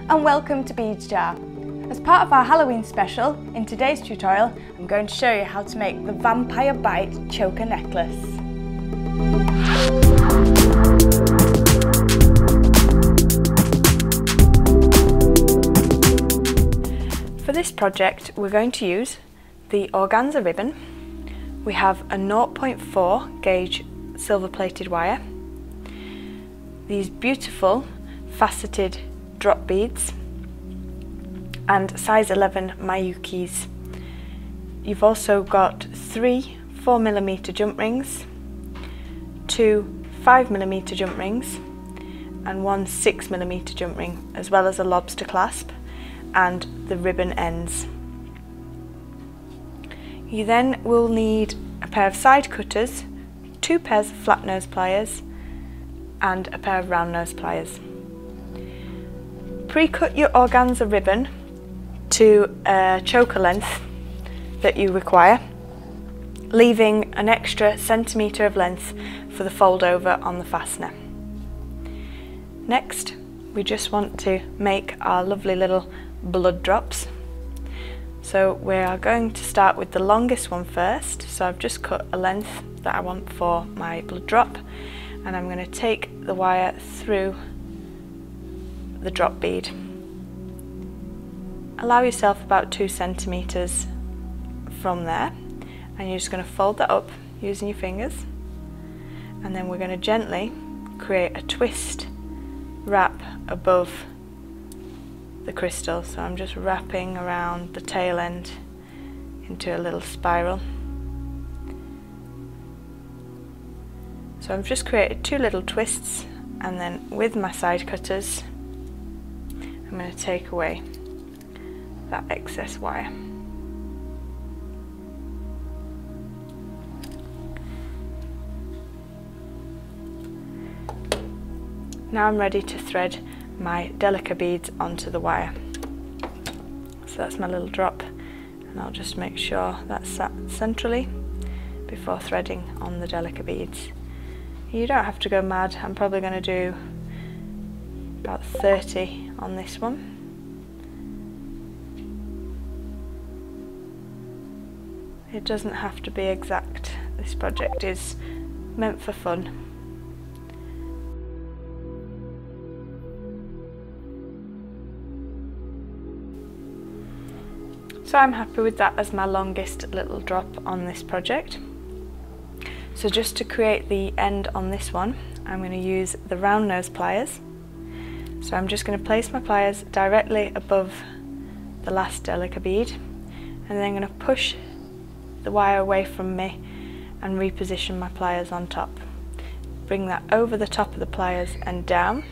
and welcome to Beads Jar. As part of our Halloween special, in today's tutorial I'm going to show you how to make the Vampire Bite choker necklace. For this project we're going to use the organza ribbon. We have a 0.4 gauge silver plated wire, these beautiful faceted drop beads and size 11 Mayukis. You've also got 3 4mm jump rings, 2 5mm jump rings and 1 6mm jump ring, as well as a lobster clasp and the ribbon ends. You then will need a pair of side cutters, 2 pairs of flat nose pliers and a pair of round nose pliers. Pre-cut your organza ribbon to a choker length that you require, leaving an extra centimetre of length for the fold over on the fastener. Next, we just want to make our lovely little blood drops. So we are going to start with the longest one first. So I've just cut a length that I want for my blood drop, and I'm going to take the wire through the drop bead. Allow yourself about 2 centimetres from there, and you're just going to fold that up using your fingers, and then we're going to gently create a twist wrap above the crystal. So I'm just wrapping around the tail end into a little spiral. So I've just created 2 little twists, and then with my side cutters I'm going to take away that excess wire. Now I'm ready to thread my delica beads onto the wire. So that's my little drop, and I'll just make sure that's sat centrally before threading on the delica beads. You don't have to go mad. I'm probably going to do about 30 on this one. It doesn't have to be exact. This project is meant for fun. So I'm happy with that as my longest little drop on this project. So just to create the end on this one, I'm going to use the round nose pliers. So I'm just going to place my pliers directly above the last delica bead, and then I'm going to push the wire away from me and reposition my pliers on top. Bring that over the top of the pliers and down,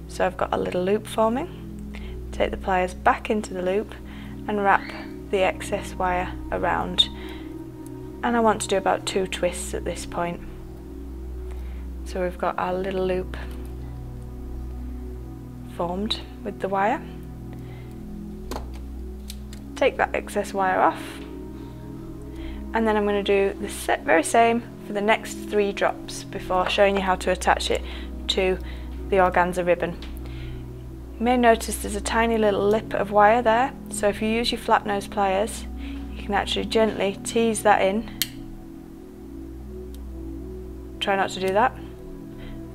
so I've got a little loop forming. Take the pliers back into the loop and wrap the excess wire around, and I want to do about 2 twists at this point. So we've got our little loop formed with the wire. Take that excess wire off, and then I'm going to do the very same for the next 3 drops before showing you how to attach it to the organza ribbon. You may notice there's a tiny little lip of wire there, so if you use your flat nose pliers you can actually gently tease that in. Try not to do that,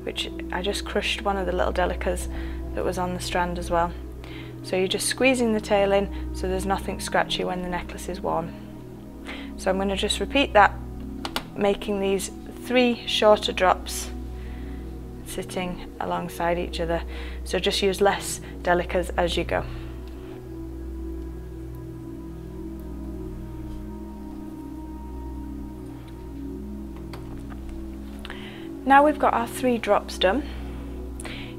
which I just crushed one of the little delicas that was on the strand as well. So you're just squeezing the tail in so there's nothing scratchy when the necklace is worn. So I'm going to just repeat that, making these 3 shorter drops sitting alongside each other. So just use less delicas as you go. Now we've got our 3 drops done,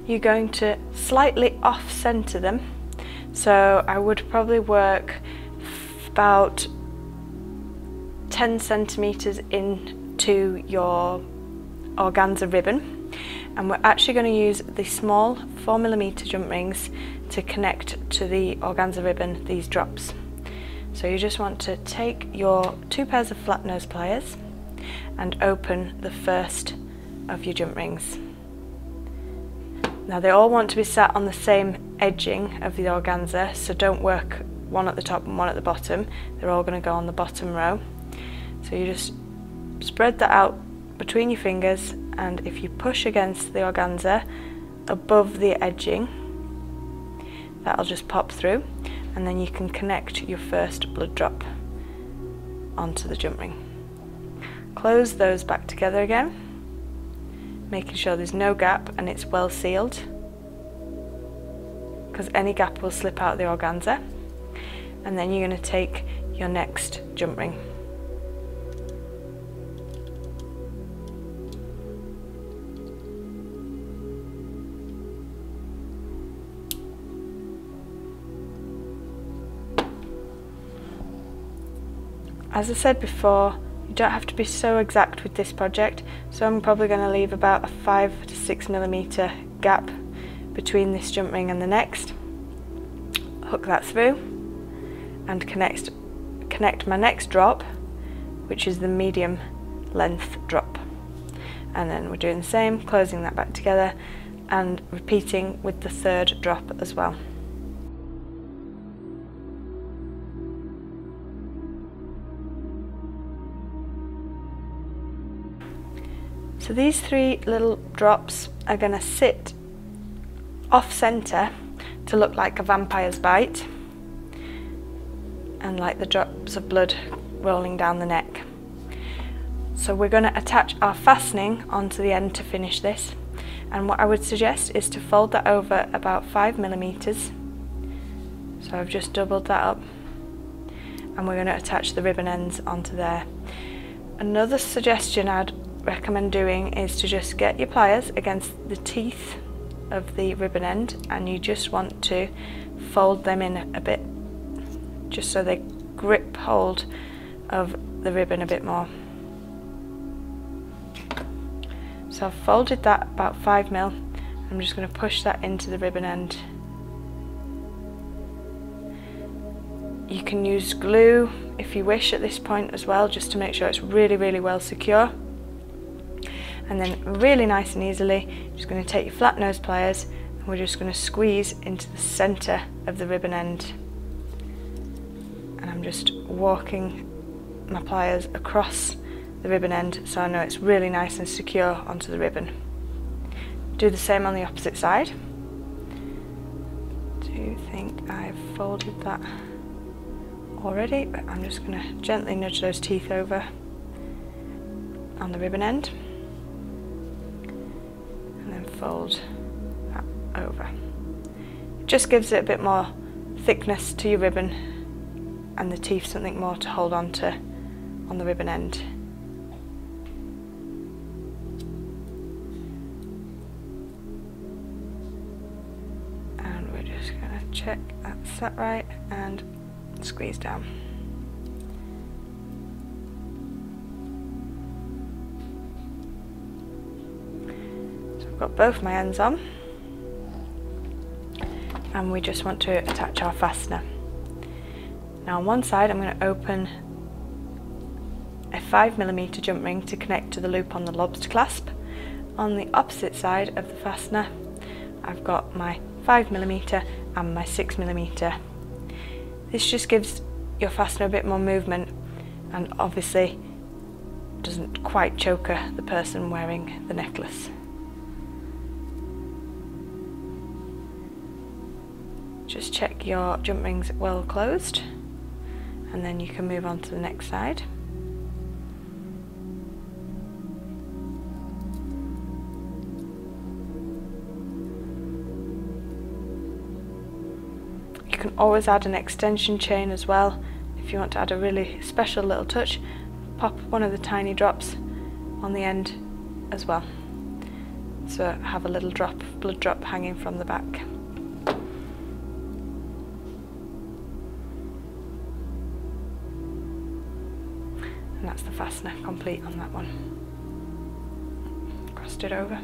you're going to slightly off center them. So I would probably work about 10 centimeters into your organza ribbon, and we're actually going to use the small 4mm jump rings to connect to the organza ribbon these drops. So you just want to take your 2 pairs of flat nose pliers and open the first of your jump rings. Now they all want to be sat on the same edging of the organza, so don't work one at the top and one at the bottom. They're all going to go on the bottom row. So you just spread that out between your fingers, and if you push against the organza above the edging, that'll just pop through, and then you can connect your first blood drop onto the jump ring. Close those back together again, making sure there's no gap and it's well sealed, because any gap will slip out of the organza. And then you're going to take your next jump ring. As I said before, you don't have to be so exact with this project, so I'm probably going to leave about a 5 to 6 millimeter gap between this jump ring and the next. Hook that through and connect my next drop, which is the medium length drop. And then we're doing the same, closing that back together and repeating with the third drop as well. So these 3 little drops are going to sit off center to look like a vampire's bite, and like the drops of blood rolling down the neck. So we're going to attach our fastening onto the end to finish this, and what I would suggest is to fold that over about 5 millimeters. So I've just doubled that up, and we're going to attach the ribbon ends onto there. Another suggestion I'd recommend doing is to just get your pliers against the teeth of the ribbon end, and you just want to fold them in a bit, just so they grip hold of the ribbon a bit more. So I've folded that about 5 mil. I'm just going to push that into the ribbon end. You can use glue if you wish at this point as well, just to make sure it's really well secure. And then really nice and easily, you're just going to take your flat nose pliers and we're just going to squeeze into the centre of the ribbon end. And I'm just walking my pliers across the ribbon end so I know it's really nice and secure onto the ribbon. Do the same on the opposite side. Do you think I've folded that already? But I'm just going to gently nudge those teeth over on the ribbon end and then fold that over. It just gives it a bit more thickness to your ribbon and the teeth something more to hold on to on the ribbon end. And we're just going to check that's set right and squeeze down. So I've got both my ends on, and we just want to attach our fastener. Now on one side I'm going to open a 5 millimeter jump ring to connect to the loop on the lobster clasp. On the opposite side of the fastener I've got my 5 millimeter and my 6 millimeter. This just gives your fastener a bit more movement and obviously doesn't quite choke the person wearing the necklace. Just check your jump rings well closed, and then you can move on to the next side. You can always add an extension chain as well if you want to add a really special little touch. Pop one of the tiny drops on the end as well, so have a little drop, blood drop hanging from the back. And that's the fastener complete on that one. Crossed it over.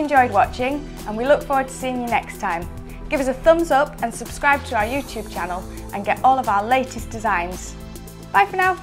enjoyed watching, and we look forward to seeing you next time. Give us a thumbs up and subscribe to our YouTube channel and get all of our latest designs. Bye for now.